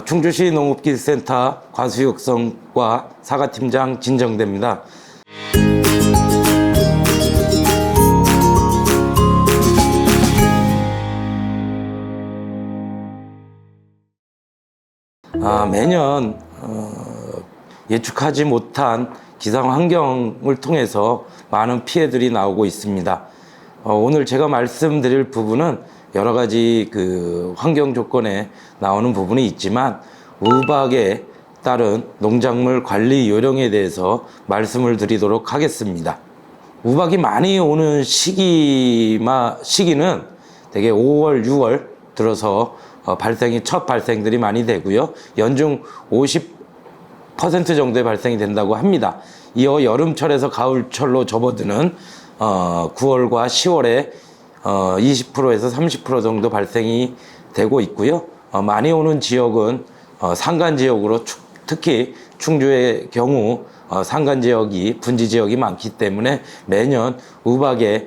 충주시 농업기술센터 과수육성과 사과팀장 진정대입니다. 매년 예측하지 못한 기상 환경을 통해서 많은 피해들이 나오고 있습니다. 오늘 제가 말씀드릴 부분은 여러 가지 환경 조건에 나오는 부분이 있지만 우박에 따른 농작물 관리 요령에 대해서 말씀을 드리도록 하겠습니다. 우박이 많이 오는 시기는 대개 5월, 6월 들어서 첫 발생들이 많이 되고요. 연중 50% 정도의 발생이 된다고 합니다. 이어 여름철에서 가을철로 접어드는 9월과 10월에 20%에서 30% 정도 발생이 되고 있고요. 많이 오는 지역은 산간 지역으로 특히 충주의 경우 산간 지역이 분지 지역이 많기 때문에 매년 우박의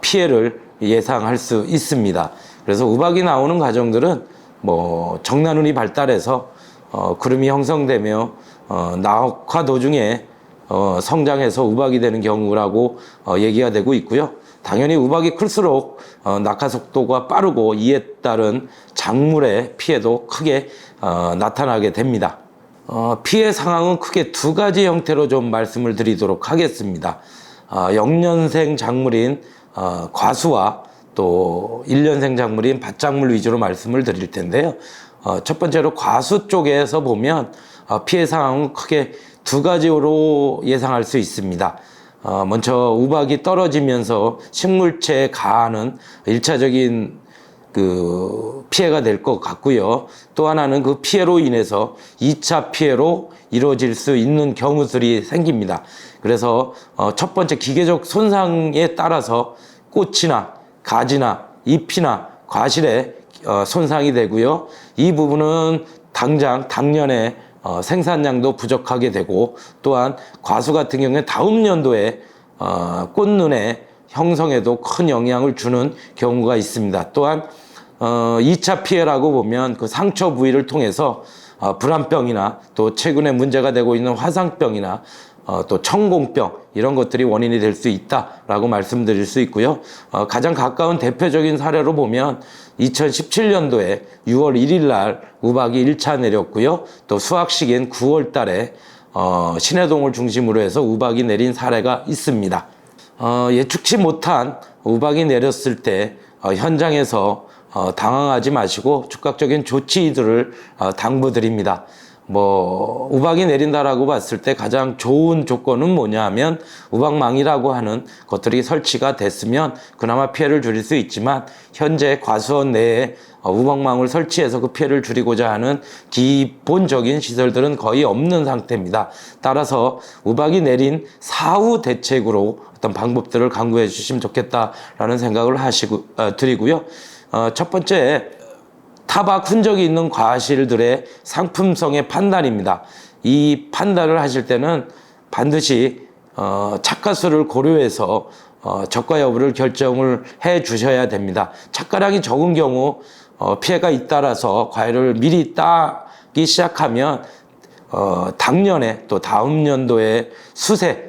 피해를 예상할 수 있습니다. 그래서 우박이 나오는 과정들은 정난운이 발달해서 구름이 형성되며 낙화 도중에 성장해서 우박이 되는 경우라고 얘기가 되고 있고요. 당연히 우박이 클수록 낙하 속도가 빠르고 이에 따른 작물의 피해도 크게 나타나게 됩니다. 피해 상황은 크게 두 가지 형태로 좀 말씀을 드리도록 하겠습니다. 영년생 작물인 과수와 또 1년생 작물인 밭작물 위주로 말씀을 드릴 텐데요. 첫 번째로 과수 쪽에서 보면 피해 상황은 크게 두 가지로 예상할 수 있습니다. 먼저 우박이 떨어지면서 식물체에 가하는 1차적인 피해가 될 것 같고요. 또 하나는 그 피해로 인해서 2차 피해로 이루어질 수 있는 경우들이 생깁니다. 그래서 첫 번째 기계적 손상에 따라서 꽃이나 가지나 잎이나 과실에 손상이 되고요. 이 부분은 당년에 생산량도 부족하게 되고 또한 과수 같은 경우에 다음 연도에 꽃눈의 형성에도 큰 영향을 주는 경우가 있습니다. 또한 2차 피해라고 보면 그 상처 부위를 통해서 불안병이나 또 최근에 문제가 되고 있는 화상병이나 또 천공병 이런 것들이 원인이 될 수 있다라고 말씀드릴 수 있고요. 가장 가까운 대표적인 사례로 보면 2017년도에 6월 1일 날 우박이 1차 내렸고요. 또 수확식인 9월 달에 신해동을 중심으로 해서 우박이 내린 사례가 있습니다. 예측치 못한 우박이 내렸을 때 현장에서 당황하지 마시고 즉각적인 조치들을 당부드립니다. 우박이 내린다라고 봤을 때 가장 좋은 조건은 뭐냐 하면 우박망이라고 하는 것들이 설치가 됐으면 그나마 피해를 줄일 수 있지만 현재 과수원 내에 우박망을 설치해서 그 피해를 줄이고자 하는 기본적인 시설들은 거의 없는 상태입니다. 따라서 우박이 내린 사후 대책으로 어떤 방법들을 강구해 주시면 좋겠다라는 생각을 드리고요. 첫 번째, 타박 흔적이 있는 과실들의 상품성의 판단입니다. 이 판단을 하실 때는 반드시 착가수를 고려해서 적가 여부를 결정을 해 주셔야 됩니다. 착가량이 적은 경우 피해가 잇따라서 과일을 미리 따기 시작하면 당년에 또 다음 연도에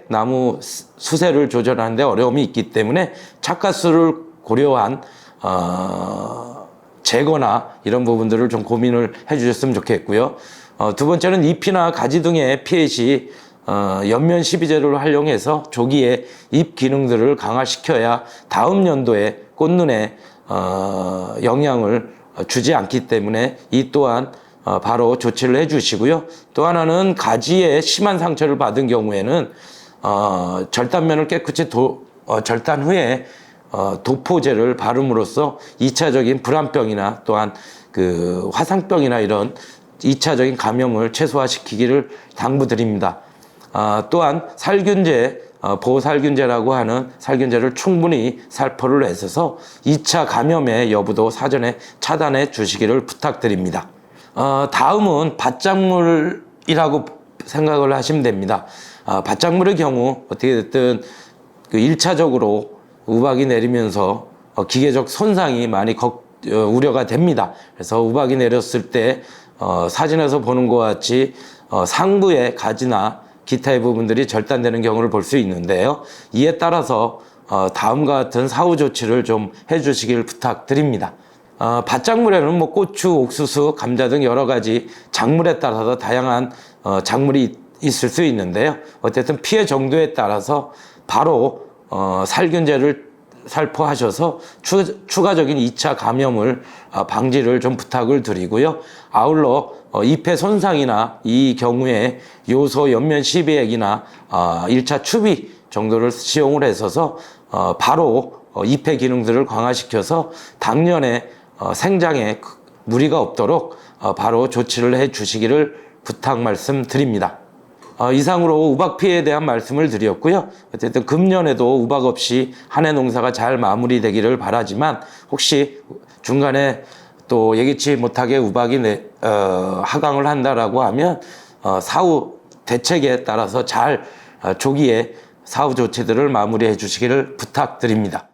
나무 수세를 조절하는 데 어려움이 있기 때문에 착가수를 고려한 제거나 이런 부분들을 좀 고민을 해 주셨으면 좋겠고요. 두 번째는 잎이나 가지 등의 피해 시 연면 12제를 활용해서 조기에 잎 기능들을 강화시켜야 다음 연도에 꽃눈에 영향을 주지 않기 때문에 이 또한 바로 조치를 해 주시고요. 또 하나는 가지에 심한 상처를 받은 경우에는 절단면을 깨끗이 절단 후에 도포제를 바름으로써 2차적인 불안병이나 또한 화상병이나 이런 2차적인 감염을 최소화시키기를 당부드립니다. 또한 살균제, 보호살균제라고 하는 살균제를 충분히 살포를 해서 2차 감염의 여부도 사전에 차단해 주시기를 부탁드립니다. 다음은 밭작물이라고 생각을 하시면 됩니다. 밭작물의 경우 어떻게 됐든 1차적으로 우박이 내리면서 기계적 손상이 많이 우려가 됩니다. 그래서 우박이 내렸을 때 사진에서 보는 것 같이 상부의 가지나 기타의 부분들이 절단되는 경우를 볼 수 있는데요. 이에 따라서 다음과 같은 사후 조치를 좀 해주시길 부탁드립니다. 밭작물에는 뭐 고추, 옥수수, 감자 등 여러 가지 작물에 따라서 다양한 작물이 있을 수 있는데요. 어쨌든 피해 정도에 따라서 바로 살균제를 살포하셔서 추가적인 2차 감염을 방지를 좀 부탁을 드리고요. 아울러 잎의 손상이나 이 경우에 요소 연면 시비액이나 1차 추비 정도를 시용을 해서 바로 잎의 기능들을 강화시켜서 당년에 생장에 무리가 없도록 바로 조치를 해 주시기를 부탁 말씀드립니다. 이상으로 우박 피해에 대한 말씀을 드렸고요. 어쨌든 금년에도 우박 없이 한 해 농사가 잘 마무리되기를 바라지만 혹시 중간에 또 예기치 못하게 우박이 하강을 한다라고 하면 사후 대책에 따라서 잘 조기에 사후 조치들을 마무리해 주시기를 부탁드립니다.